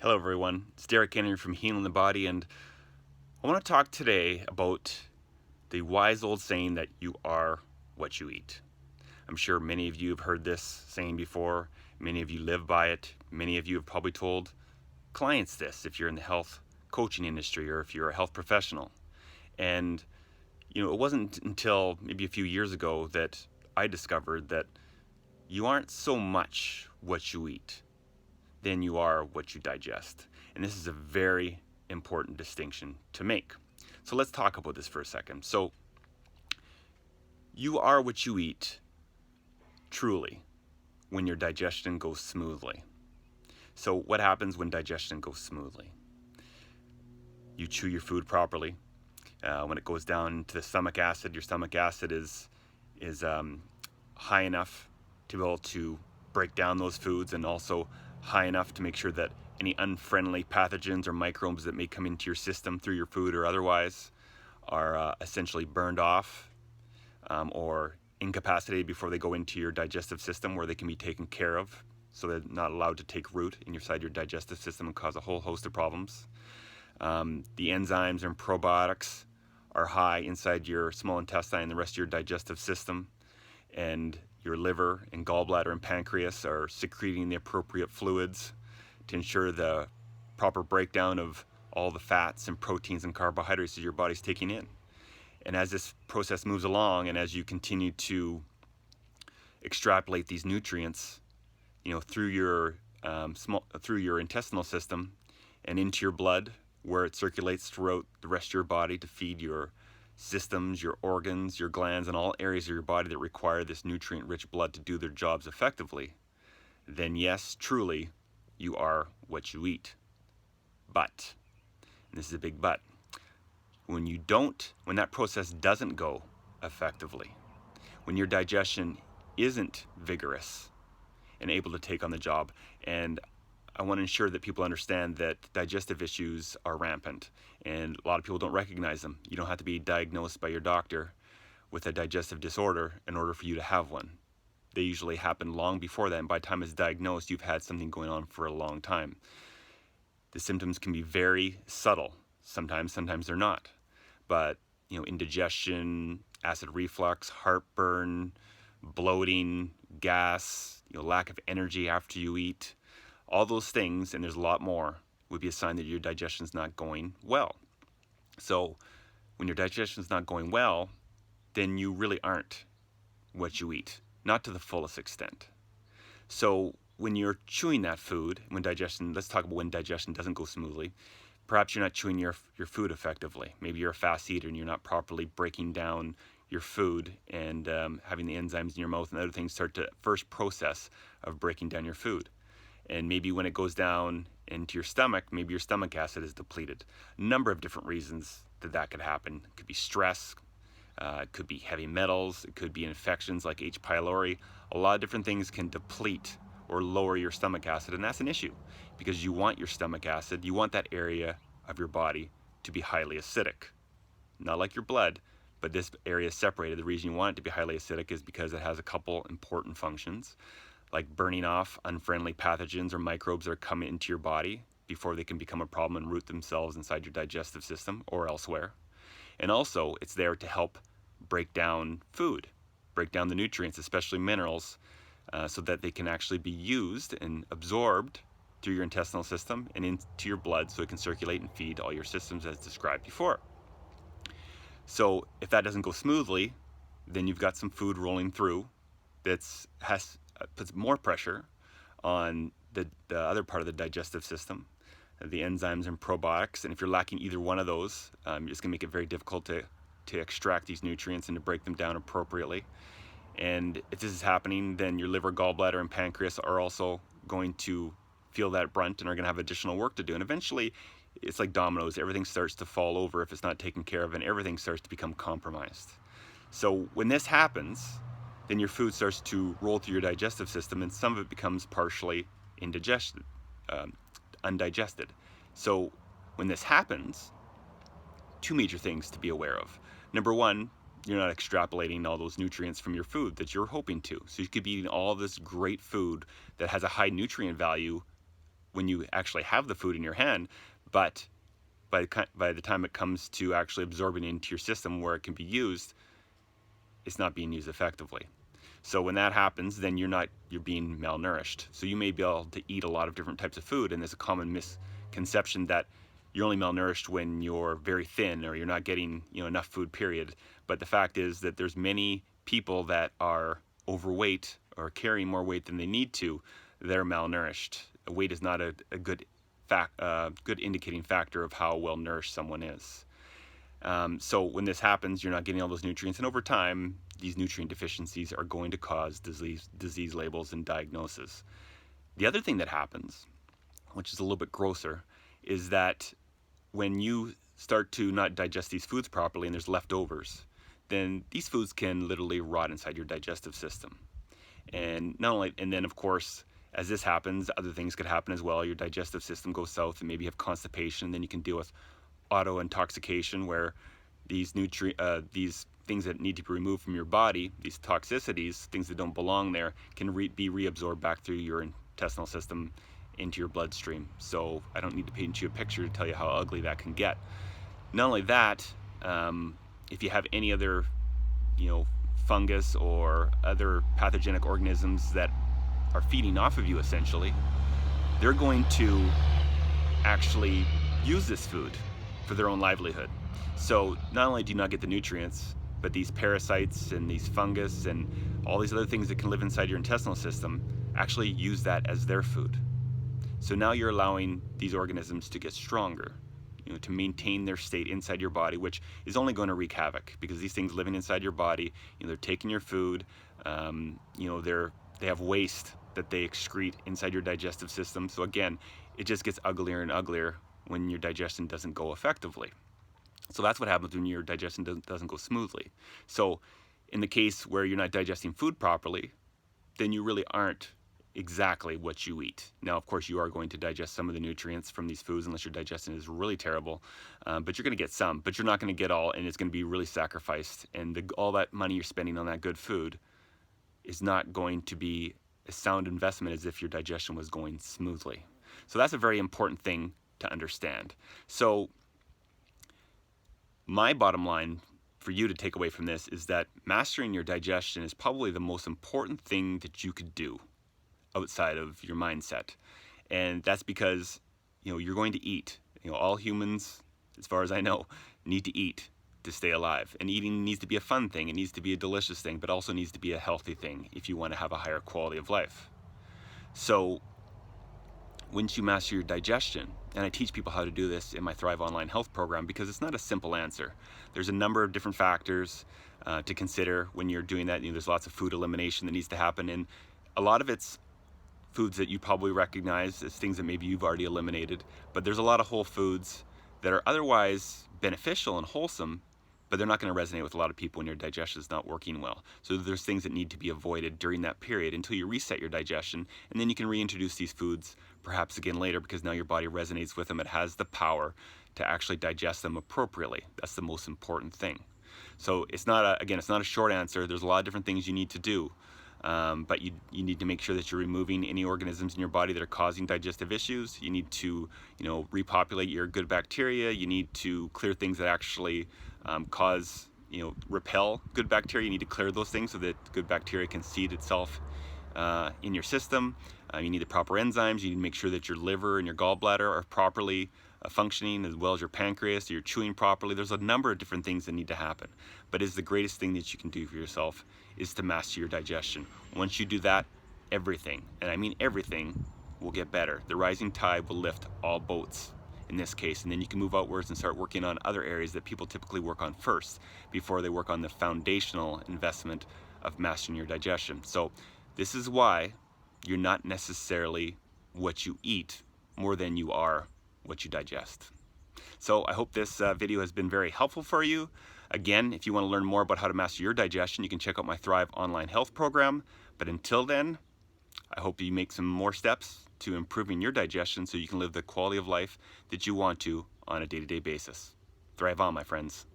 Hello everyone, it's Derek Henry from Healing the Body, and I want to talk today about the wise old saying that you are what you eat. I'm sure many of you have heard this saying before, many of you live by it, many of you have probably told clients this if you're in the health coaching industry or if you're a health professional. And it wasn't until maybe a few years ago that I discovered that you aren't so much what you eat, then you are what you digest. And this is a very important distinction to make. So let's talk about this for a second. So you are what you eat truly when your digestion goes smoothly. So what happens when digestion goes smoothly? You chew your food properly. When it goes down to the stomach acid, your stomach acid is high enough to be able to break down those foods, and also high enough to make sure that any unfriendly pathogens or microbes that may come into your system through your food or otherwise are essentially burned off or incapacitated before they go into your digestive system, where they can be taken care of so they're not allowed to take root inside your digestive system and cause a whole host of problems. The enzymes and probiotics are high inside your small intestine and the rest of your digestive system, and your liver and gallbladder and pancreas are secreting the appropriate fluids to ensure the proper breakdown of all the fats and proteins and carbohydrates that your body's taking in. And as this process moves along, and as you continue to extrapolate these nutrients, through your through your intestinal system and into your blood, where it circulates throughout the rest of your body to feed your systems, your organs, your glands, and all areas of your body that require this nutrient-rich blood to do their jobs effectively, then yes, truly, you are what you eat. But, and this is a big but, when that process doesn't go effectively, when your digestion isn't vigorous and able to take on the job, and I want to ensure that people understand that digestive issues are rampant, and a lot of people don't recognize them. You don't have to be diagnosed by your doctor with a digestive disorder in order for you to have one. They usually happen long before that, and by the time it's diagnosed, you've had something going on for a long time. The symptoms can be very subtle. Sometimes they're not. But, indigestion, acid reflux, heartburn, bloating, gas, lack of energy after you eat, all those things, and there's a lot more, would be a sign that your digestion's not going well. So when your digestion's not going well, then you really aren't what you eat, not to the fullest extent. So when you're chewing that food, let's talk about when digestion doesn't go smoothly. Perhaps you're not chewing your food effectively. Maybe you're a fast eater and you're not properly breaking down your food and having the enzymes in your mouth and other things start to first process of breaking down your food. And maybe when it goes down into your stomach, maybe your stomach acid is depleted. A number of different reasons that could happen. It could be stress, it could be heavy metals, it could be infections like H. pylori. A lot of different things can deplete or lower your stomach acid, and that's an issue because you want your stomach acid, you want that area of your body to be highly acidic. Not like your blood, but this area is separated. The reason you want it to be highly acidic is because it has a couple important functions, like burning off unfriendly pathogens or microbes that are coming into your body before they can become a problem and root themselves inside your digestive system or elsewhere. And also, it's there to help break down food, break down the nutrients, especially minerals, so that they can actually be used and absorbed through your intestinal system and into your blood so it can circulate and feed all your systems as described before. So if that doesn't go smoothly, then you've got some food rolling through that puts more pressure on the other part of the digestive system, the enzymes and probiotics. And if you're lacking either one of those, you're just going to make it very difficult to extract these nutrients and to break them down appropriately. And if this is happening, then your liver, gallbladder, and pancreas are also going to feel that brunt and are going to have additional work to do. And eventually, it's like dominoes. Everything starts to fall over if it's not taken care of, and everything starts to become compromised. So when this happens, then your food starts to roll through your digestive system, and some of it becomes partially undigested. So when this happens, two major things to be aware of. Number one, you're not extrapolating all those nutrients from your food that you're hoping to. So you could be eating all this great food that has a high nutrient value when you actually have the food in your hand, but by the time it comes to actually absorbing into your system where it can be used, it's not being used effectively. So when that happens, then you're being malnourished. So you may be able to eat a lot of different types of food, and there's a common misconception that you're only malnourished when you're very thin or you're not getting enough food, period. But the fact is that there's many people that are overweight or carrying more weight than they need to. They're malnourished. Weight is not a good indicating factor of how well nourished someone is. So when this happens, you're not getting all those nutrients, and over time, these nutrient deficiencies are going to cause disease labels and diagnosis. The other thing that happens, which is a little bit grosser, is that when you start to not digest these foods properly and there's leftovers, then these foods can literally rot inside your digestive system. And then of course, as this happens, other things could happen as well. Your digestive system goes south and maybe you have constipation. Then you can deal with auto intoxication, where these things that need to be removed from your body, these toxicities, things that don't belong there, can be reabsorbed back through your intestinal system into your bloodstream. So I don't need to paint you a picture to tell you how ugly that can get. Not only that, if you have any other fungus or other pathogenic organisms that are feeding off of you, essentially, they're going to actually use this food for their own livelihood. So not only do you not get the nutrients, but these parasites and these fungus and all these other things that can live inside your intestinal system actually use that as their food. So now you're allowing these organisms to get stronger, to maintain their state inside your body, which is only going to wreak havoc, because these things living inside your body, they're taking your food, they have waste that they excrete inside your digestive system. So again, it just gets uglier and uglier when your digestion doesn't go effectively. So that's what happens when your digestion doesn't go smoothly. So in the case where you're not digesting food properly, then you really aren't exactly what you eat. Now, of course, you are going to digest some of the nutrients from these foods unless your digestion is really terrible, but you're going to get some, but you're not going to get all, and it's going to be really sacrificed. And all that money you're spending on that good food is not going to be a sound investment as if your digestion was going smoothly. So that's a very important thing to understand. So my bottom line for you to take away from this is that mastering your digestion is probably the most important thing that you could do outside of your mindset. And that's because you're going to eat. All humans, as far as I know, need to eat to stay alive. And eating needs to be a fun thing. It needs to be a delicious thing, but also needs to be a healthy thing if you want to have a higher quality of life. So once you master your digestion, and I teach people how to do this in my Thrive Online Health program, because it's not a simple answer. There's a number of different factors to consider when you're doing that. There's lots of food elimination that needs to happen, and a lot of it's foods that you probably recognize as things that maybe you've already eliminated, but there's a lot of whole foods that are otherwise beneficial and wholesome, but they're not going to resonate with a lot of people when your digestion is not working well. So there's things that need to be avoided during that period until you reset your digestion, and then you can reintroduce these foods perhaps again later, because now your body resonates with them. It has the power to actually digest them appropriately. That's the most important thing. So it's not a short answer. There's a lot of different things you need to do. But you need to make sure that you're removing any organisms in your body that are causing digestive issues. You need to, repopulate your good bacteria. You need to clear things that actually repel good bacteria. You need to clear those things so that good bacteria can seed itself in your system. You need the proper enzymes. You need to make sure that your liver and your gallbladder are properly functioning, as well as your pancreas, so you're chewing properly. There's a number of different things that need to happen, but it's the greatest thing that you can do for yourself is to master your digestion. Once you do that, everything, and I mean everything, will get better. The rising tide will lift all boats in this case, and then you can move outwards and start working on other areas that people typically work on first before they work on the foundational investment of mastering your digestion. So this is why you're not necessarily what you eat more than you are what you digest. So I hope this video has been very helpful for you. Again, if you want to learn more about how to master your digestion, you can check out my Thrive Online Health program. But until then, I hope you make some more steps to improving your digestion so you can live the quality of life that you want to on a day-to-day basis. Thrive on, my friends.